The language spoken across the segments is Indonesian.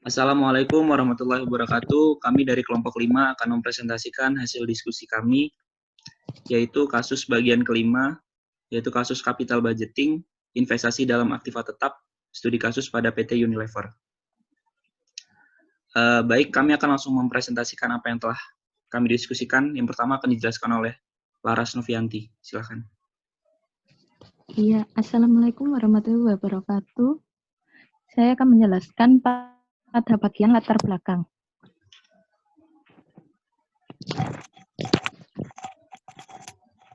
Assalamualaikum warahmatullahi wabarakatuh. Kami dari kelompok 5 akan mempresentasikan hasil diskusi kami, yaitu kasus bagian kelima, yaitu kasus capital budgeting, investasi dalam aktiva tetap, studi kasus pada PT Unilever. Baik, kami akan langsung mempresentasikan apa yang telah kami diskusikan. Yang pertama akan dijelaskan oleh Laras Novianti. Silakan. Iya, Assalamualaikum warahmatullahi wabarakatuh. Saya akan menjelaskan pada bagian latar belakang.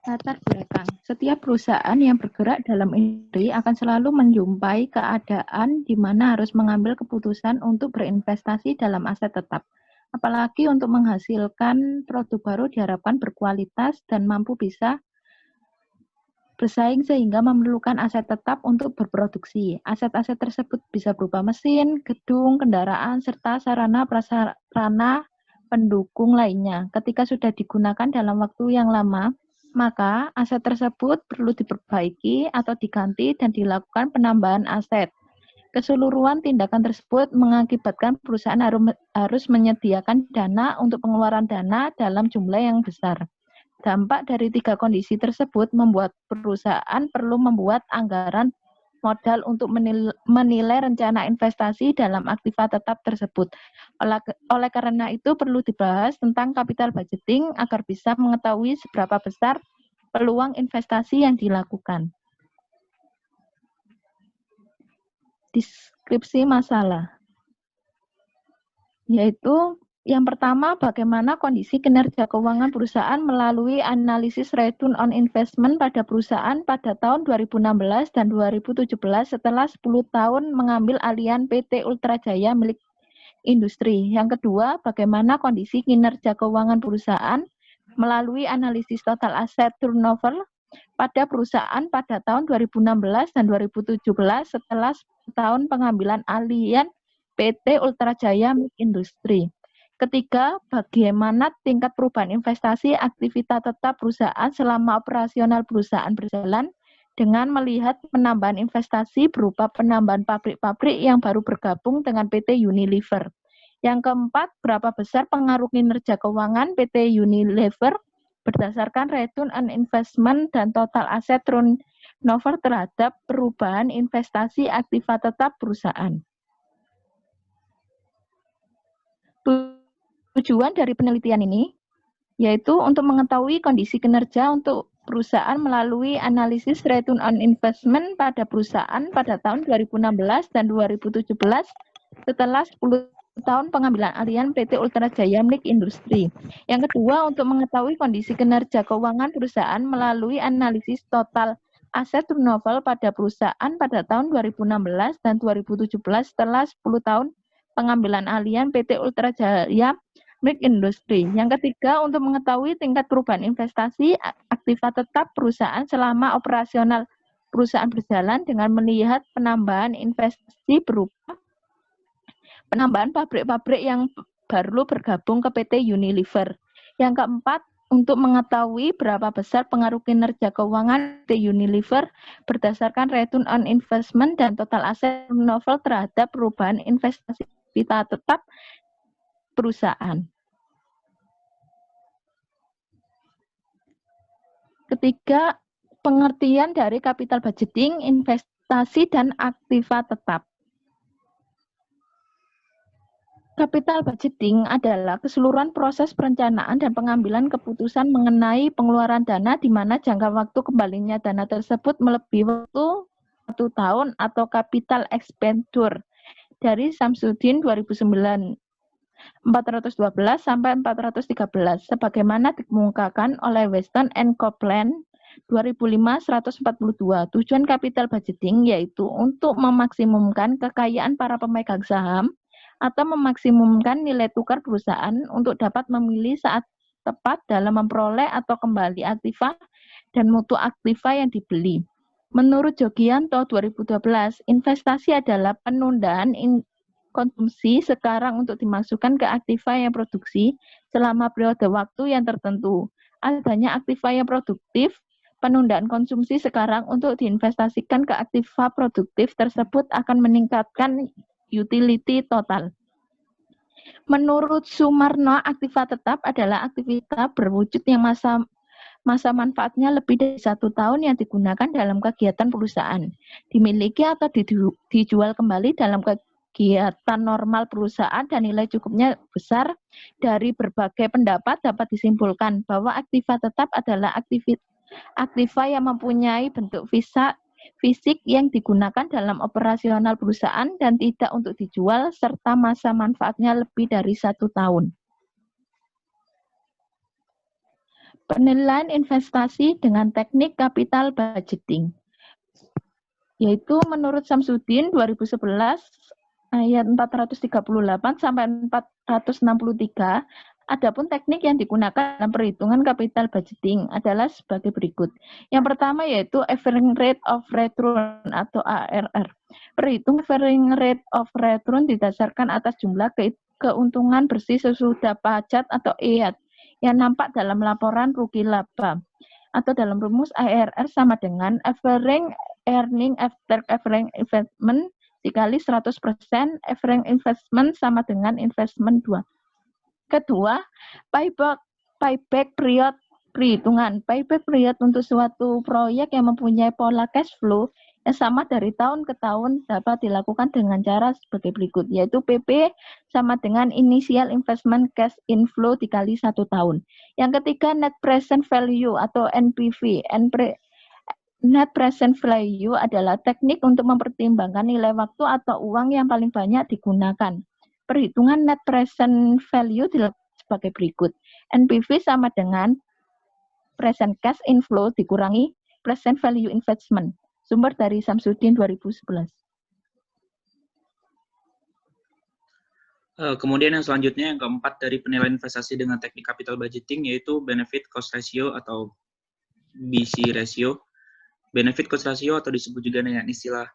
Latar belakang. Setiap perusahaan yang bergerak dalam industri akan selalu menjumpai keadaan di mana harus mengambil keputusan untuk berinvestasi dalam aset tetap. Apalagi untuk menghasilkan produk baru diharapkan berkualitas dan mampu bisa bersaing sehingga memerlukan aset tetap untuk berproduksi. Aset-aset tersebut bisa berupa mesin, gedung, kendaraan, serta sarana-prasarana pendukung lainnya. Ketika sudah digunakan dalam waktu yang lama, maka aset tersebut perlu diperbaiki atau diganti dan dilakukan penambahan aset. Keseluruhan tindakan tersebut mengakibatkan perusahaan harus menyediakan dana untuk pengeluaran dana dalam jumlah yang besar. Dampak dari tiga kondisi tersebut membuat perusahaan perlu membuat anggaran modal untuk menilai rencana investasi dalam aktiva tetap tersebut. Oleh karena itu perlu dibahas tentang capital budgeting agar bisa mengetahui seberapa besar peluang investasi yang dilakukan. Deskripsi masalah, yaitu yang pertama, bagaimana kondisi kinerja keuangan perusahaan melalui analisis return on investment pada perusahaan pada tahun 2016 dan 2017 setelah 10 tahun mengambil alihan PT Ultra Jaya milik industri. Yang kedua, bagaimana kondisi kinerja keuangan perusahaan melalui analisis total asset turnover pada perusahaan pada tahun 2016 dan 2017 setelah 10 tahun pengambilan alihan PT Ultra Jaya milik industri. Ketiga, bagaimana tingkat perubahan investasi aktivitas tetap perusahaan selama operasional perusahaan berjalan dengan melihat penambahan investasi berupa penambahan pabrik-pabrik yang baru bergabung dengan PT Unilever. Yang keempat, berapa besar pengaruh kinerja keuangan PT Unilever berdasarkan return on investment dan total asset turnover terhadap perubahan investasi aktiva tetap perusahaan. Tujuan dari penelitian ini yaitu untuk mengetahui kondisi kinerja untuk perusahaan melalui analisis return on investment pada perusahaan pada tahun 2016 dan 2017 setelah 10 tahun pengambilan alihan PT Ultra Jaya milik industri. Yang kedua, untuk mengetahui kondisi kinerja keuangan perusahaan melalui analisis total aset turnover pada perusahaan pada tahun 2016 dan 2017 setelah 10 tahun pengambilan alihan PT Ultra Jaya milik industri. Yang ketiga, untuk mengetahui tingkat perubahan investasi aktiva tetap perusahaan selama operasional perusahaan berjalan dengan melihat penambahan investasi berupa penambahan pabrik-pabrik yang baru bergabung ke PT Unilever. Yang keempat, untuk mengetahui berapa besar pengaruh kinerja keuangan PT Unilever berdasarkan return on investment dan total asset turnover terhadap perubahan investasi aktiva tetap perusahaan. Ketiga, pengertian dari capital budgeting, investasi, dan aktiva tetap. Capital budgeting adalah keseluruhan proses perencanaan dan pengambilan keputusan mengenai pengeluaran dana di mana jangka waktu kembalinya dana tersebut melebihi waktu 1 tahun atau capital expenditure dari Samsudin 2009. 412 sampai 413 sebagaimana dikemukakan oleh Weston and Copeland 2005-142. Tujuan capital budgeting yaitu untuk memaksimumkan kekayaan para pemegang saham atau memaksimumkan nilai tukar perusahaan untuk dapat memilih saat tepat dalam memperoleh atau kembali aktiva dan mutu aktiva yang dibeli. Menurut Jogianto 2012, investasi adalah penundaan konsumsi sekarang untuk dimasukkan ke aktiva yang produksi selama periode waktu yang tertentu. Adanya aktiva yang produktif, penundaan konsumsi sekarang untuk diinvestasikan ke aktiva produktif tersebut akan meningkatkan utility total. Menurut Sumarno, aktiva tetap adalah aktivitas berwujud yang masa manfaatnya lebih dari 1 tahun yang digunakan dalam kegiatan perusahaan, dimiliki atau dijual kembali dalam kegiatan normal perusahaan dan nilai cukupnya besar. Dari berbagai pendapat dapat disimpulkan bahwa aktiva tetap adalah aktiva yang mempunyai bentuk fisik yang digunakan dalam operasional perusahaan dan tidak untuk dijual, serta masa manfaatnya lebih dari 1 tahun. Penilaian investasi dengan teknik capital budgeting, yaitu menurut Samsudin 2011 ayat 438 sampai 463. Adapun teknik yang digunakan dalam perhitungan capital budgeting adalah sebagai berikut. Yang pertama yaitu average rate of return atau ARR. Perhitungan average rate of return didasarkan atas jumlah keuntungan bersih sesudah pajak atau EAT yang nampak dalam laporan rugi laba, atau dalam rumus ARR sama dengan average earning after average investment dikali 100%, average investment sama dengan investment 2. Kedua, payback period perhitungan. Payback period untuk suatu proyek yang mempunyai pola cash flow yang sama dari tahun ke tahun dapat dilakukan dengan cara sebagai berikut, yaitu PP sama dengan initial investment cash inflow dikali 1 tahun. Yang ketiga, net present value atau NPV. Net present value adalah teknik untuk mempertimbangkan nilai waktu atau uang yang paling banyak digunakan. Perhitungan net present value dilakukan sebagai berikut. NPV sama dengan present cash inflow dikurangi present value investment. Sumber dari Samsudin 2011. Kemudian yang selanjutnya, yang keempat dari penilaian investasi dengan teknik capital budgeting, yaitu benefit cost ratio atau BC ratio. Benefit cost ratio atau disebut juga dengan istilah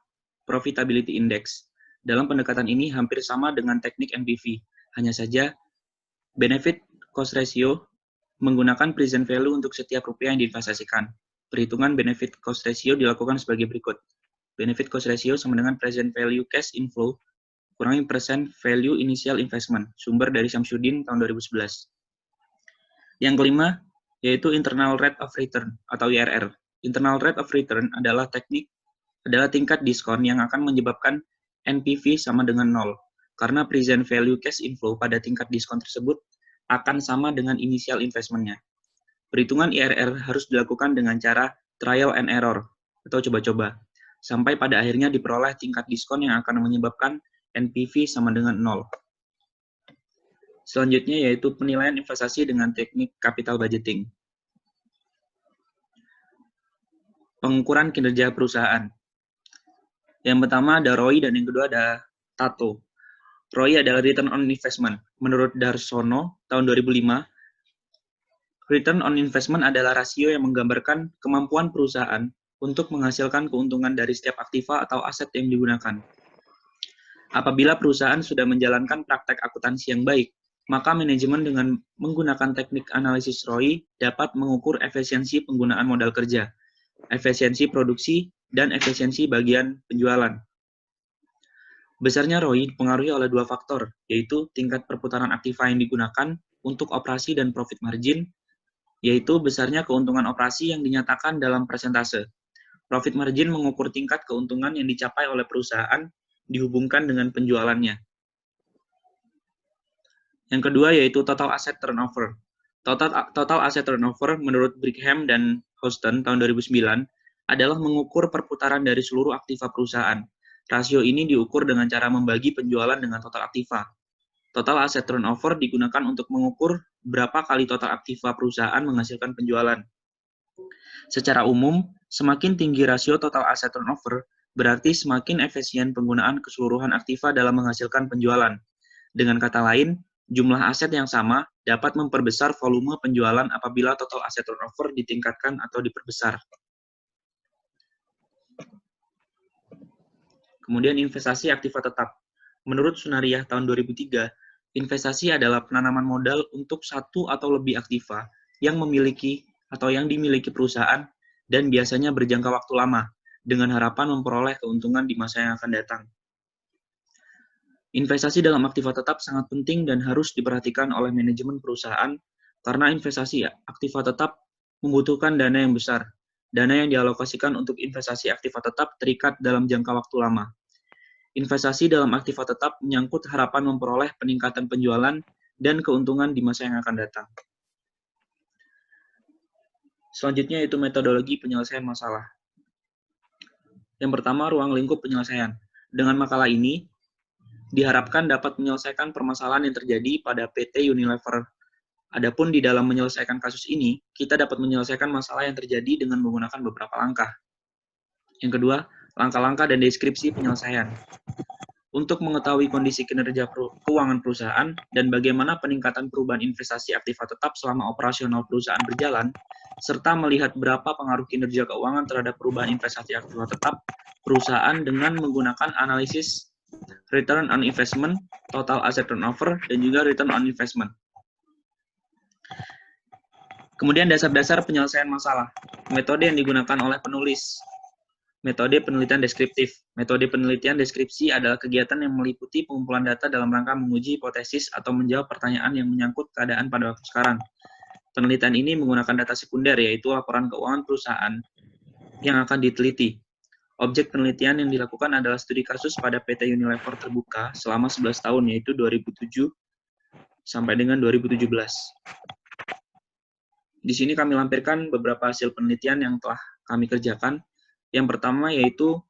profitability index. Dalam pendekatan ini hampir sama dengan teknik NPV, hanya saja benefit cost ratio menggunakan present value untuk setiap rupiah yang diinvestasikan. Perhitungan benefit cost ratio dilakukan sebagai berikut. Benefit cost ratio sama dengan present value cash inflow kurangi present value initial investment. Sumber dari Samsudin tahun 2011. Yang kelima, yaitu internal rate of return atau IRR. Internal rate of return adalah tingkat diskon yang akan menyebabkan NPV sama dengan 0, karena present value cash inflow pada tingkat diskon tersebut akan sama dengan initial investment-nya. Perhitungan IRR harus dilakukan dengan cara trial and error atau coba-coba, sampai pada akhirnya diperoleh tingkat diskon yang akan menyebabkan NPV sama dengan 0. Selanjutnya yaitu penilaian investasi dengan teknik capital budgeting. Pengukuran kinerja perusahaan. Yang pertama ada ROI dan yang kedua ada TATO. ROI adalah Return on Investment. Menurut Darsono tahun 2005, Return on Investment adalah rasio yang menggambarkan kemampuan perusahaan untuk menghasilkan keuntungan dari setiap aktiva atau aset yang digunakan. Apabila perusahaan sudah menjalankan praktek akuntansi yang baik, maka manajemen dengan menggunakan teknik analisis ROI dapat mengukur efisiensi penggunaan modal kerja, efisiensi produksi, dan efisiensi bagian penjualan. Besarnya ROI dipengaruhi oleh dua faktor, yaitu tingkat perputaran aktiva yang digunakan untuk operasi dan profit margin, yaitu besarnya keuntungan operasi yang dinyatakan dalam persentase. Profit margin mengukur tingkat keuntungan yang dicapai oleh perusahaan dihubungkan dengan penjualannya. Yang kedua yaitu total asset turnover. Total asset turnover menurut Brigham dan Houston tahun 2009 adalah mengukur perputaran dari seluruh aktiva perusahaan. Rasio ini diukur dengan cara membagi penjualan dengan total aktiva. Total asset turnover digunakan untuk mengukur berapa kali total aktiva perusahaan menghasilkan penjualan. Secara umum, semakin tinggi rasio total asset turnover, berarti semakin efisien penggunaan keseluruhan aktiva dalam menghasilkan penjualan. Dengan kata lain, jumlah aset yang sama dapat memperbesar volume penjualan apabila total asset turnover ditingkatkan atau diperbesar. Kemudian investasi aktiva tetap. Menurut Sunariah tahun 2003, investasi adalah penanaman modal untuk satu atau lebih aktiva yang dimiliki perusahaan dan biasanya berjangka waktu lama dengan harapan memperoleh keuntungan di masa yang akan datang. Investasi dalam aktiva tetap sangat penting dan harus diperhatikan oleh manajemen perusahaan karena investasi aktiva tetap membutuhkan dana yang besar. Dana yang dialokasikan untuk investasi aktiva tetap terikat dalam jangka waktu lama. Investasi dalam aktiva tetap menyangkut harapan memperoleh peningkatan penjualan dan keuntungan di masa yang akan datang. Selanjutnya yaitu metodologi penyelesaian masalah. Yang pertama, ruang lingkup penyelesaian. Dengan makalah ini, diharapkan dapat menyelesaikan permasalahan yang terjadi pada PT Unilever. Adapun di dalam menyelesaikan kasus ini, kita dapat menyelesaikan masalah yang terjadi dengan menggunakan beberapa langkah. Yang kedua, langkah-langkah dan deskripsi penyelesaian. Untuk mengetahui kondisi kinerja keuangan perusahaan dan bagaimana peningkatan perubahan investasi aktiva tetap selama operasional perusahaan berjalan, serta melihat berapa pengaruh kinerja keuangan terhadap perubahan investasi aktiva tetap perusahaan dengan menggunakan analisis return on investment, total asset turnover, dan juga return on investment. Kemudian dasar-dasar penyelesaian masalah. Metode yang digunakan oleh penulis. Metode penelitian deskriptif. Metode penelitian deskripsi adalah kegiatan yang meliputi pengumpulan data dalam rangka menguji hipotesis atau menjawab pertanyaan yang menyangkut keadaan pada waktu sekarang. Penelitian ini menggunakan data sekunder, yaitu laporan keuangan perusahaan yang akan diteliti. Objek penelitian yang dilakukan adalah studi kasus pada PT Unilever terbuka selama 11 tahun, yaitu 2007 sampai dengan 2017. Di sini kami lampirkan beberapa hasil penelitian yang telah kami kerjakan. Yang pertama yaitu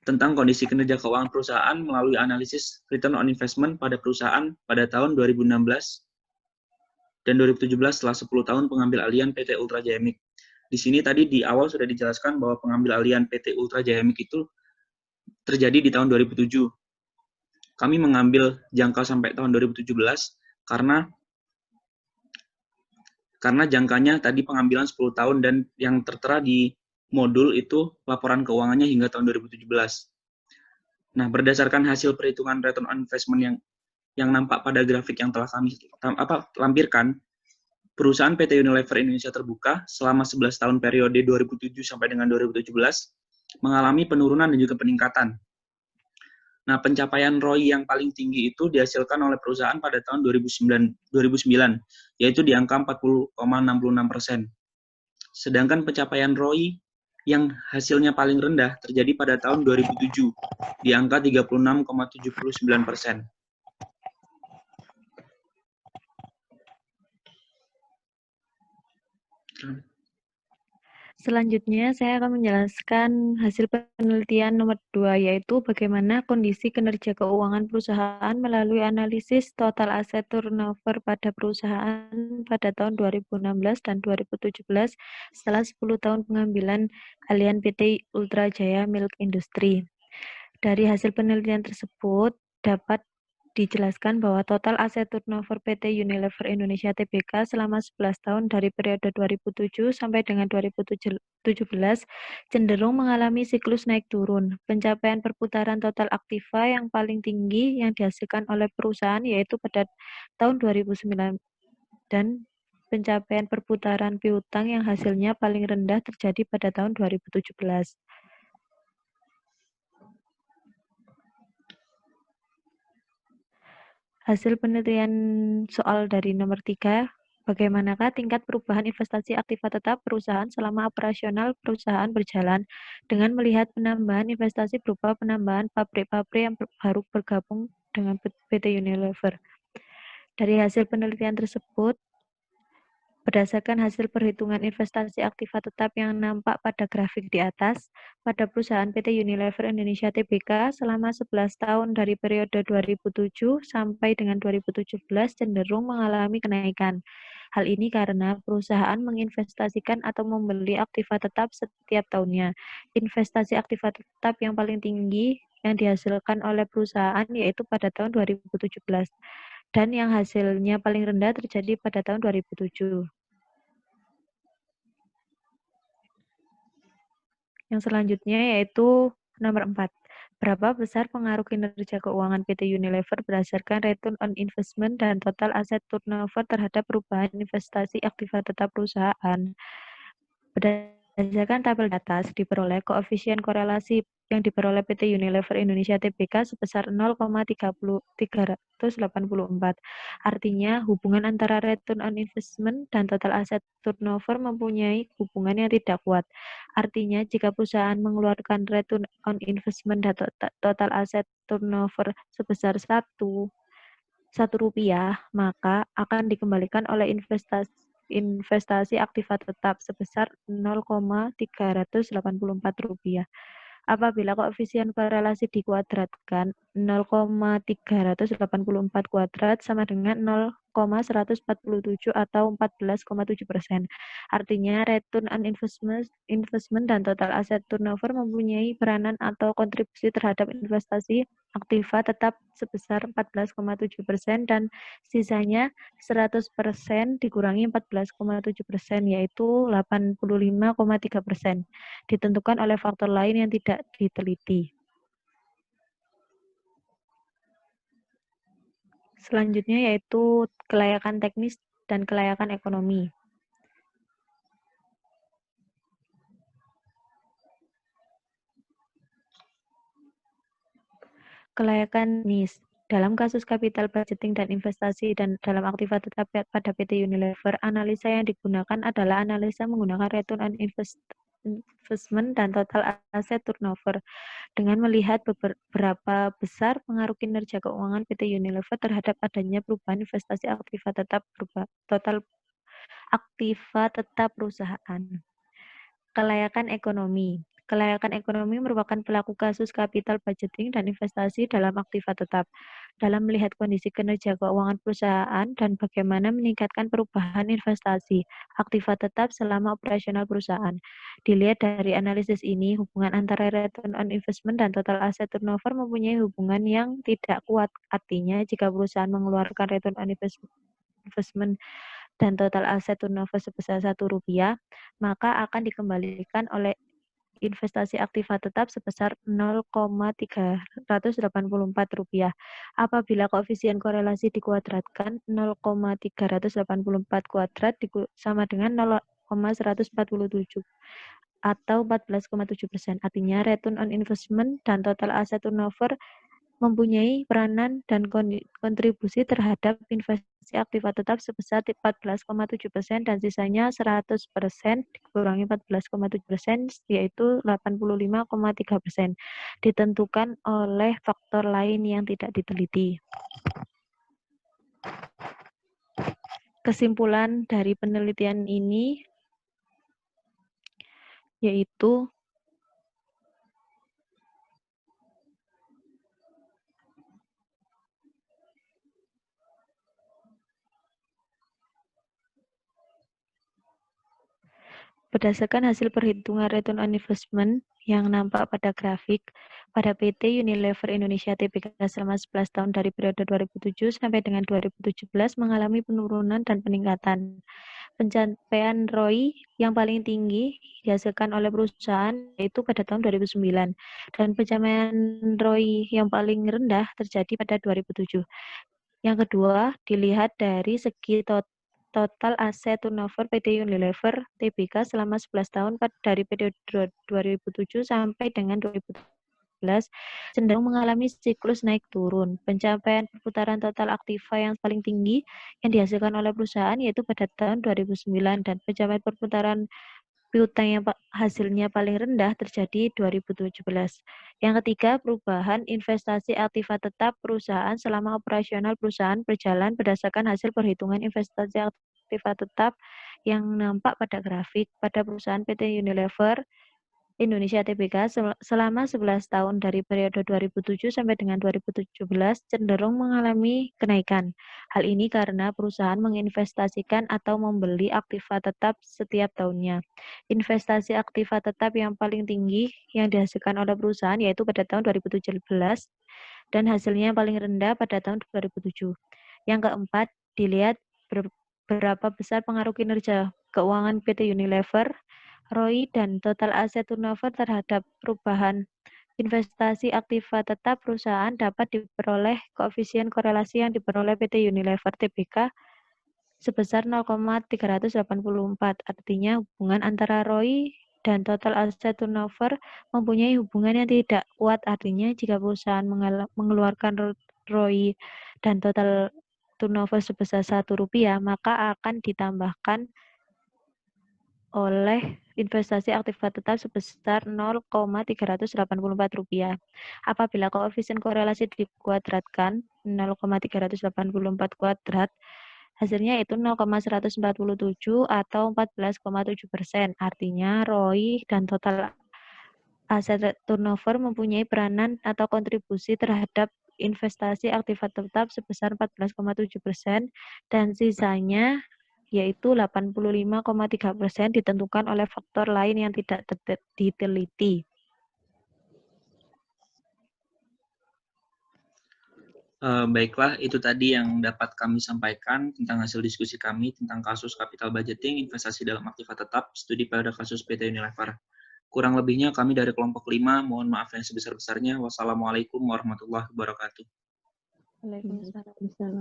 tentang kondisi kinerja keuangan perusahaan melalui analisis return on investment pada perusahaan pada tahun 2016 dan 2017 setelah 10 tahun pengambil alihan PT Ultra Jaya Mic. Di sini tadi di awal sudah dijelaskan bahwa pengambil alihan PT Ultra Jaya Mic itu terjadi di tahun 2007. Kami mengambil jangka sampai tahun 2017 karena jangkanya tadi pengambilan 10 tahun dan yang tertera di modul itu laporan keuangannya hingga tahun 2017. Nah, berdasarkan hasil perhitungan return on investment yang nampak pada grafik yang telah kami lampirkan, perusahaan PT Unilever Indonesia Terbuka selama 11 tahun periode 2007 sampai dengan 2017 mengalami penurunan dan juga peningkatan. Nah, pencapaian ROI yang paling tinggi itu dihasilkan oleh perusahaan pada tahun 2009 yaitu di angka 40,66%. Sedangkan pencapaian ROI yang hasilnya paling rendah terjadi pada tahun 2007 di angka 36,79%. Selanjutnya, saya akan menjelaskan hasil penelitian nomor 2, yaitu bagaimana kondisi kinerja keuangan perusahaan melalui analisis total aset turnover pada perusahaan pada tahun 2016 dan 2017 setelah 10 tahun pengambilan alihan PT Ultra Jaya Milk Industry. Dari hasil penelitian tersebut, dapat dijelaskan bahwa total aset turnover PT Unilever Indonesia Tbk selama 11 tahun dari periode 2007 sampai dengan 2017 cenderung mengalami siklus naik turun. Pencapaian perputaran total aktiva yang paling tinggi yang dihasilkan oleh perusahaan yaitu pada tahun 2009 dan pencapaian perputaran piutang yang hasilnya paling rendah terjadi pada tahun 2017. Hasil penelitian soal dari nomor 3, bagaimanakah tingkat perubahan investasi aktiva tetap perusahaan selama operasional perusahaan berjalan dengan melihat penambahan investasi berupa penambahan pabrik-pabrik yang baru bergabung dengan PT Unilever. Dari hasil penelitian tersebut, berdasarkan hasil perhitungan investasi aktiva tetap yang nampak pada grafik di atas, pada perusahaan PT Unilever Indonesia Tbk selama 11 tahun dari periode 2007 sampai dengan 2017 cenderung mengalami kenaikan. Hal ini karena perusahaan menginvestasikan atau membeli aktiva tetap setiap tahunnya. Investasi aktiva tetap yang paling tinggi yang dihasilkan oleh perusahaan yaitu pada tahun 2017 dan yang hasilnya paling rendah terjadi pada tahun 2007. Yang selanjutnya yaitu nomor 4. Berapa besar pengaruh kinerja keuangan PT Unilever berdasarkan return on investment dan total asset turnover terhadap perubahan investasi aktiva tetap perusahaan? Berdasarkan tabel di atas, diperoleh koefisien korelasi yang diperoleh PT Unilever Indonesia Tbk sebesar 0,384. Artinya, hubungan antara return on investment dan total asset turnover mempunyai hubungan yang tidak kuat. Artinya, jika perusahaan mengeluarkan return on investment dan total asset turnover sebesar Rp1, maka akan dikembalikan oleh investasi aktiva tetap sebesar Rp0,384. Apabila koefisien korelasi dikuadratkan, 0,384 kuadrat sama dengan 0,147 atau 14,7%. Artinya, return on investment dan total asset turnover mempunyai peranan atau kontribusi terhadap investasi aktiva tetap sebesar 14,7% dan sisanya 100% dikurangi 14,7% yaitu 85,3%. Ditentukan oleh faktor lain yang tidak diteliti. Selanjutnya yaitu kelayakan teknis dan kelayakan ekonomi. Kelayakan teknis. Dalam kasus capital budgeting dan investasi dan dalam aktiva tetap pada PT Unilever, analisa yang digunakan adalah analisa menggunakan return on investment dan total asset turnover dengan melihat beberapa besar pengaruh kinerja keuangan PT Unilever terhadap adanya perubahan investasi aktiva tetap total aktiva tetap perusahaan. Kelayakan ekonomi. Kelayakan ekonomi merupakan pelaku kasus capital budgeting dan investasi dalam aktiva tetap. Dalam melihat kondisi kinerja keuangan perusahaan dan bagaimana meningkatkan perubahan investasi aktiva tetap selama operasional perusahaan. Dilihat dari analisis ini, hubungan antara return on investment dan total asset turnover mempunyai hubungan yang tidak kuat. Artinya, jika perusahaan mengeluarkan return on investment dan total aset turnover sebesar Rp1, maka akan dikembalikan oleh investasi aktiva tetap sebesar Rp0,384. Apabila koefisien korelasi dikuadratkan, 0,384 kuadrat sama dengan 0,147 atau 14,7%. Artinya return on investment dan total asset turnover mempunyai peranan dan kontribusi terhadap investasi aktiva tetap sebesar 14,7% dan sisanya 100% dikurangi 14,7% yaitu 85,3%. Ditentukan oleh faktor lain yang tidak diteliti. Kesimpulan dari penelitian ini yaitu berdasarkan hasil perhitungan return on investment yang nampak pada grafik, pada PT Unilever Indonesia Tbk selama 11 tahun dari periode 2007 sampai dengan 2017 mengalami penurunan dan peningkatan. Pencapaian ROI yang paling tinggi dihasilkan oleh perusahaan yaitu pada tahun 2009 dan pencapaian ROI yang paling rendah terjadi pada 2007. Yang kedua, dilihat dari segi total aset turnover PT Unilever Tbk selama 11 tahun dari periode 2007 sampai dengan 2017 cenderung mengalami siklus naik turun. Pencapaian perputaran total aktiva yang paling tinggi yang dihasilkan oleh perusahaan yaitu pada tahun 2009 dan pencapaian perputaran piutang yang hasilnya paling rendah terjadi 2017. Yang ketiga, perubahan investasi aktiva tetap perusahaan selama operasional perusahaan berjalan berdasarkan hasil perhitungan investasi aktiva tetap yang nampak pada grafik pada perusahaan PT Unilever Indonesia Tbk selama 11 tahun dari periode 2007 sampai dengan 2017 cenderung mengalami kenaikan. Hal ini karena perusahaan menginvestasikan atau membeli aktiva tetap setiap tahunnya. Investasi aktiva tetap yang paling tinggi yang dihasilkan oleh perusahaan yaitu pada tahun 2017 dan hasilnya yang paling rendah pada tahun 2007. Yang keempat, dilihat berapa besar pengaruh kinerja keuangan PT Unilever, ROI dan total aset turnover terhadap perubahan investasi aktiva tetap perusahaan dapat diperoleh koefisien korelasi yang diperoleh PT Unilever Tbk sebesar 0,384. Artinya hubungan antara ROI dan total asset turnover mempunyai hubungan yang tidak kuat. Artinya jika perusahaan mengeluarkan ROI dan total turnover sebesar Rp1, maka akan ditambahkan oleh investasi aktiva tetap sebesar Rp0,384. Apabila koefisien korelasi dikuadratkan 0,384 kuadrat, hasilnya itu 0,147 atau 14,7%. Artinya ROI dan total aset turnover mempunyai peranan atau kontribusi terhadap investasi aktiva tetap sebesar 14,7% dan sisanya yaitu 85,3% ditentukan oleh faktor lain yang tidak diteliti. Baiklah, itu tadi yang dapat kami sampaikan tentang hasil diskusi kami tentang kasus capital budgeting, investasi dalam aktiva tetap, studi pada kasus PT Unilever. Kurang lebihnya kami dari kelompok 5, mohon maaf yang sebesar-besarnya. Wassalamualaikum warahmatullahi wabarakatuh. Waalaikumsalam. Waalaikumsalam.